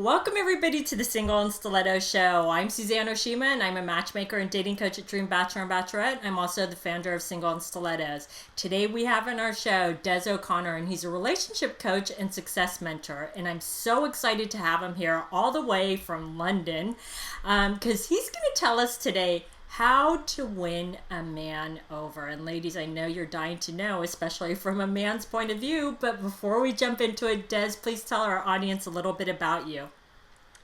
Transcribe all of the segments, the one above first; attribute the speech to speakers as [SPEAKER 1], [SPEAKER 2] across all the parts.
[SPEAKER 1] Welcome everybody to the Single and Stilettos Show. I'm Suzanne Oshima and I'm a matchmaker and dating coach at Dream Bachelor and Bachelorette. I'm also the founder of Single and Stilettos. Today we have on our show Des O'Connor, and he's a relationship coach and success mentor. And I'm so excited to have him here all the way from London because he's going to tell us today how to win a man over. And ladies, I know you're dying to know, especially from a man's point of view. But before we jump into it, Des, please tell our audience a little bit about you.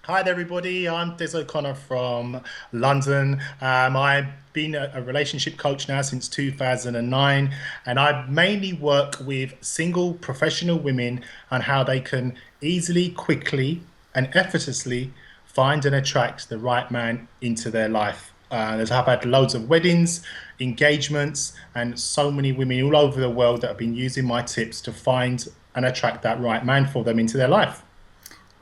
[SPEAKER 2] Hi there, everybody. I'm Des O'Connor from London. I've been a relationship coach now since 2009, and I mainly work with single professional women on how they can easily, quickly, and effortlessly find and attract the right man into their life. I've had loads of weddings, engagements, and so many women all over the world that have been using my tips to find and attract that right man for them into their life.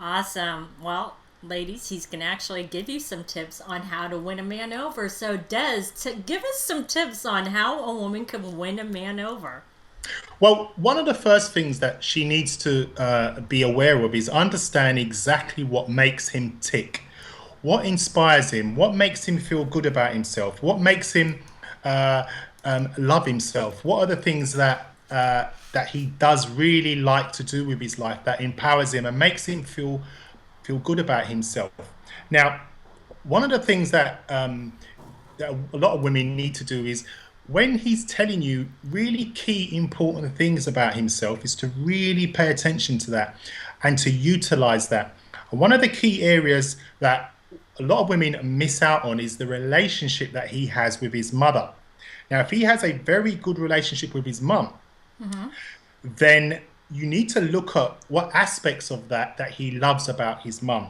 [SPEAKER 1] Awesome. Well, ladies, he's going to actually give you some tips on how to win a man over. So, Des, give us some tips on how a woman can win a man over.
[SPEAKER 2] Well, one of the first things that she needs to be aware of is understand exactly what makes him tick, what inspires him, what makes him feel good about himself, what makes him uh, love himself, what are the things that he does really like to do with his life that empowers him and makes him feel good about himself. Now, one of the things that a lot of women need to do is when he's telling you really key important things about himself is to really pay attention to that and to utilize that. And one of the key areas that a lot of women miss out on is the relationship that he has with his mother. Now, if he has a very good relationship with his mum, then you need to look at what aspects of that he loves about his mum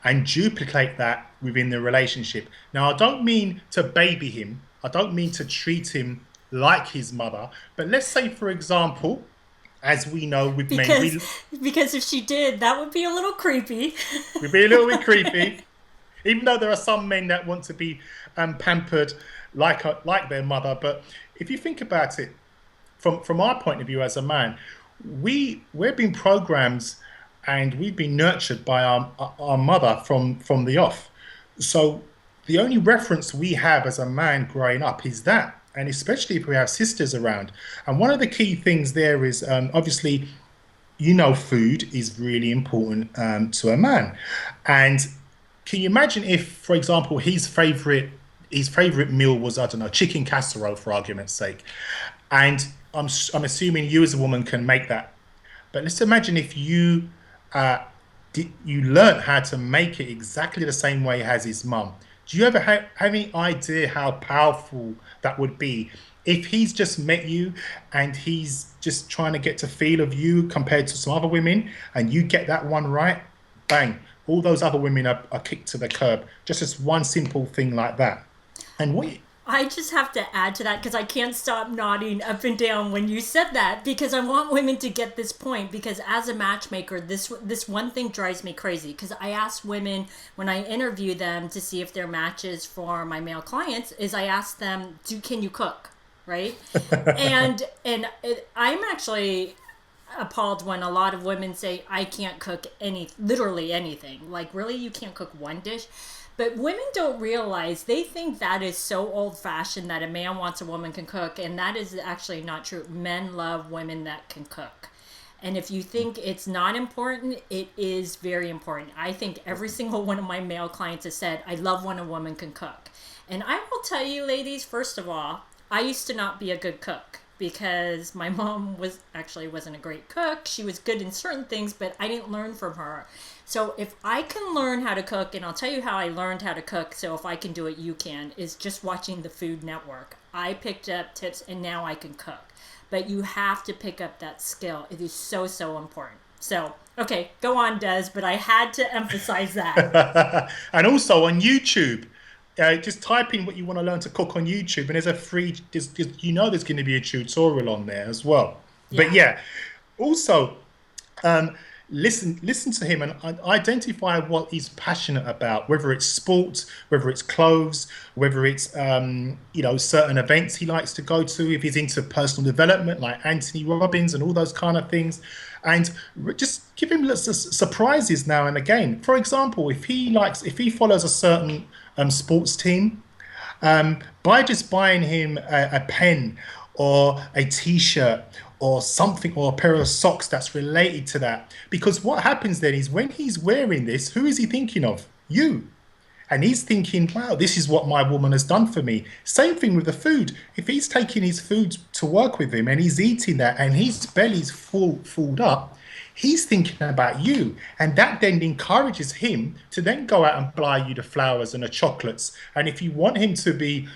[SPEAKER 2] and duplicate that within the relationship. Now, I don't mean to baby him. I don't mean to treat him like his mother. But let's say, for example, as we know with men,
[SPEAKER 1] Because if she did, that would be a little creepy.
[SPEAKER 2] we'd be a little bit creepy. Even though there are some men that want to be pampered like their mother. But if you think about it, from our point of view as a man, we're being programmed and we've been nurtured by our mother from the off. So the only reference we have as a man growing up is that, and especially if we have sisters around. And one of the key things there is obviously, food is really important to a man. And can you imagine if, for example, his favorite meal was, I don't know, chicken casserole, for argument's sake, and I'm assuming you as a woman can make that. But let's imagine if you learnt how to make it exactly the same way as his mum. Do you ever have any idea how powerful that would be if he's just met you and he's just trying to get to feel of you compared to some other women, and you get that one right, bang, all those other women are kicked to the curb. Just as one simple thing like that. And what
[SPEAKER 1] I just have to add to that because I can't stop nodding up and down when you said that, because I want women to get this point. Because as a matchmaker, this one thing drives me crazy, because I ask women when I interview them to see if they're matches for my male clients, is I ask them, can you cook, right? I'm actually appalled when a lot of women say I can't cook literally anything. Like, really, you can't cook one dish? But women don't realize, they think that is so old-fashioned that a man wants a woman can cook, and that is actually not true. Men love women that can cook. And if you think it's not important, it is very important. I think every single one of my male clients has said, I love when a woman can cook. And I will tell you, ladies, first of all, I used to not be a good cook because my mom wasn't a great cook. She was good in certain things, but I didn't learn from her. So if I can learn how to cook, and I'll tell you how I learned how to cook, so if I can do it, you can, is just watching the Food Network. I picked up tips and now I can cook. But you have to pick up that skill. It is so, so important. So, okay, go on, Des, but I had to emphasize that.
[SPEAKER 2] and also on YouTube, just type in what you want to learn to cook on YouTube, and there's there's going to be a tutorial on there as well. But
[SPEAKER 1] Yeah.
[SPEAKER 2] yeah, also, um, listen to him and identify what he's passionate about, whether it's sports, whether it's clothes, whether it's certain events he likes to go to, if he's into personal development like Anthony Robbins and all those kind of things, and just give him little surprises now and again. For example, if he follows a certain sports team, by just buying him a pen or a t-shirt or something, or a pair of socks that's related to that. Because what happens then is when he's wearing this, who is he thinking of? You. And he's thinking, wow, this is what my woman has done for me. Same thing with the food. If he's taking his food to work with him and he's eating that and his belly's full up, he's thinking about you. And that then encourages him to then go out and buy you the flowers and the chocolates. And if you want him to be,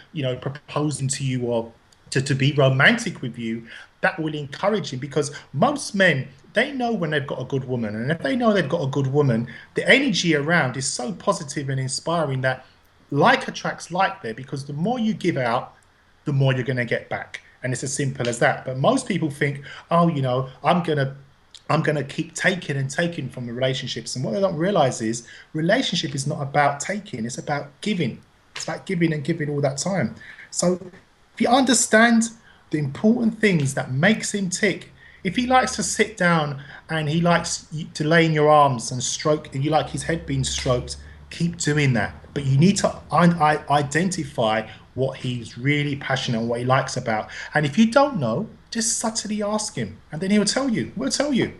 [SPEAKER 2] proposing to you or to be romantic with you, that will encourage him, because most men, they know when they've got a good woman. And if they know they've got a good woman, the energy around is so positive and inspiring that like attracts like there, because the more you give out, the more you're going to get back. And it's as simple as that. But most people think, oh, I'm gonna keep taking and taking from the relationships. And what they don't realize is relationship is not about taking, it's about giving. It's about giving and giving all that time. So if you understand the important things that makes him tick, if he likes to sit down and he likes to lay in your arms and stroke, and you like his head being stroked, keep doing that. But you need to identify what he's really passionate and what he likes about. And if you don't know, just subtly ask him, and then he'll tell you. We'll tell you.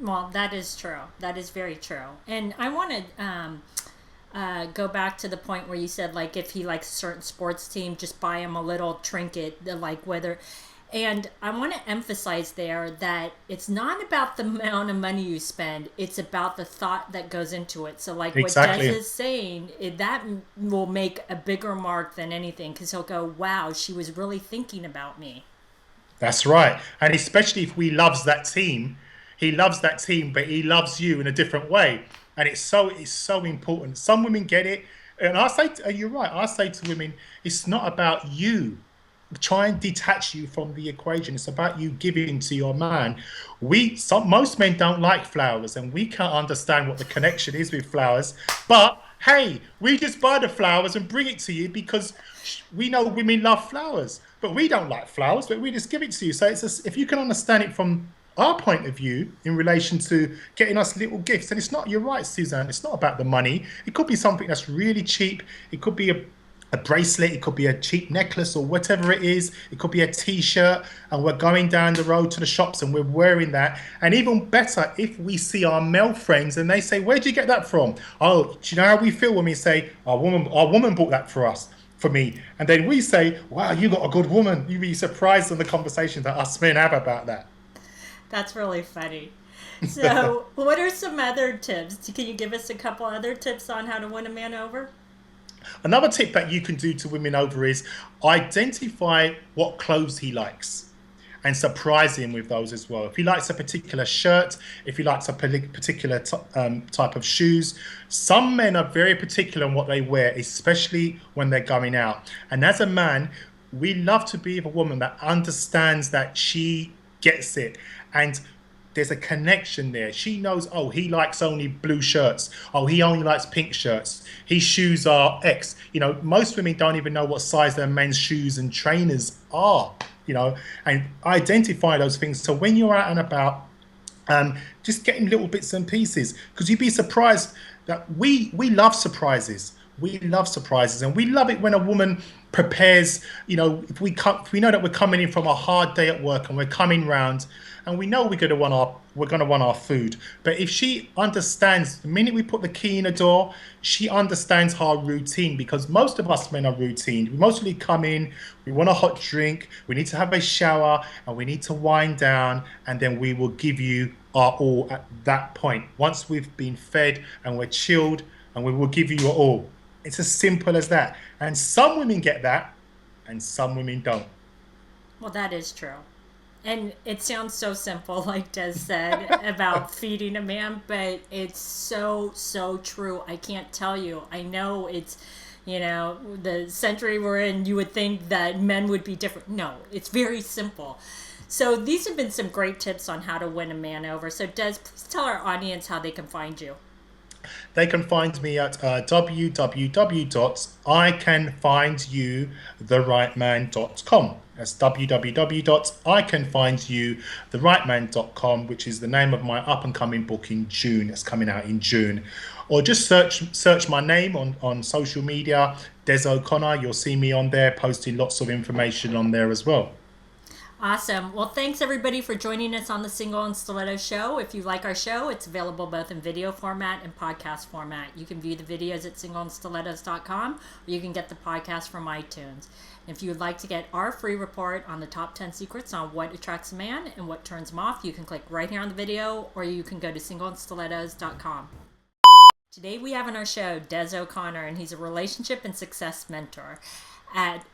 [SPEAKER 1] Well, that is true. That is very true. And I want to go back to the point where you said, like, if he likes a certain sports team, just buy him a little trinket, like whether. And I want to emphasize there that it's not about the amount of money you spend. It's about the thought that goes into it. So like what Des
[SPEAKER 2] Exactly.
[SPEAKER 1] is saying, that will make a bigger mark than anything, because he'll go, wow, she was really thinking about me.
[SPEAKER 2] That's right. And especially if he loves that team, he loves that team, but he loves you in a different way. And it's so important. Some women get it. And you're right. I say to women, it's not about you. Try and detach you from the equation. It's about you giving to your man. Most men don't like flowers, and we can't understand what the connection is with flowers. But hey, we just buy the flowers and bring it to you because we know women love flowers, but we don't like flowers, but we just give it to you. So if you can understand it from our point of view in relation to getting us little gifts, and it's not, you're right, Suzanne, it's not about the money. It could be something that's really cheap. It could be a bracelet, it could be a cheap necklace or whatever it is. It could be a t-shirt, and we're going down the road to the shops and we're wearing that. And even better, if we see our male friends and they say, where'd you get that from? Oh, do you know how we feel when we say our woman bought that for me? And then we say, wow, you got a good woman. You'd be surprised on the conversations that us men have about that.
[SPEAKER 1] That's really funny. So, what are some other tips? Can you give us a couple other tips on how to win a man over?
[SPEAKER 2] Another tip that you can do to women over is identify what clothes he likes and surprise him with those as well. If he likes a particular shirt, if he likes a particular type of shoes, some men are very particular on what they wear, especially when they're going out. And as a man, we love to be with a woman that understands that she gets it. And there's a connection there. She knows, oh, he likes only blue shirts. Oh, he only likes pink shirts. His shoes are X. Most women don't even know what size their men's shoes and trainers are, and identify those things. So when you're out and about, just getting little bits and pieces, because you'd be surprised that we love surprises. We love surprises, and we love it when a woman prepares. If we know that we're coming in from a hard day at work and we're coming round, and we know we're gonna want our food. But if she understands the minute we put the key in the door, she understands our routine, because most of us men are routine. We mostly come in, we want a hot drink, we need to have a shower, and we need to wind down, and then we will give you our all at that point. Once we've been fed and we're chilled, and we will give you our all. It's as simple as that. And some women get that, and some women don't.
[SPEAKER 1] Well, that is true. And it sounds so simple, like Des said, about feeding a man, but it's so, so true. I can't tell you. I know it's, the century we're in, you would think that men would be different. No, it's very simple. So these have been some great tips on how to win a man over. So Des, please tell our audience how they can find you.
[SPEAKER 2] They can find me at www.icanfindyouTheRightMan.com. That's www.icanfindyouTheRightMan.com, which is the name of my up and coming book in June. It's coming out in June. Or just search my name on social media, Des O'Connor. You'll see me on there posting lots of information on there as well.
[SPEAKER 1] Awesome. Well, thanks everybody for joining us on the Single and Stiletto Show. If you like our show, it's available both in video format and podcast format. You can view the videos at singleandstilettos.com, or you can get the podcast from iTunes. If you would like to get our free report on the top 10 secrets on what attracts a man and what turns him off, you can click right here on the video, or you can go to singleandstilettos.com. Today we have on our show Des O'Connor, and he's a relationship and success mentor. What's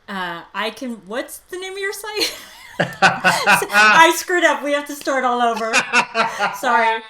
[SPEAKER 1] the name of your site? I screwed up. We have to start all over. Sorry.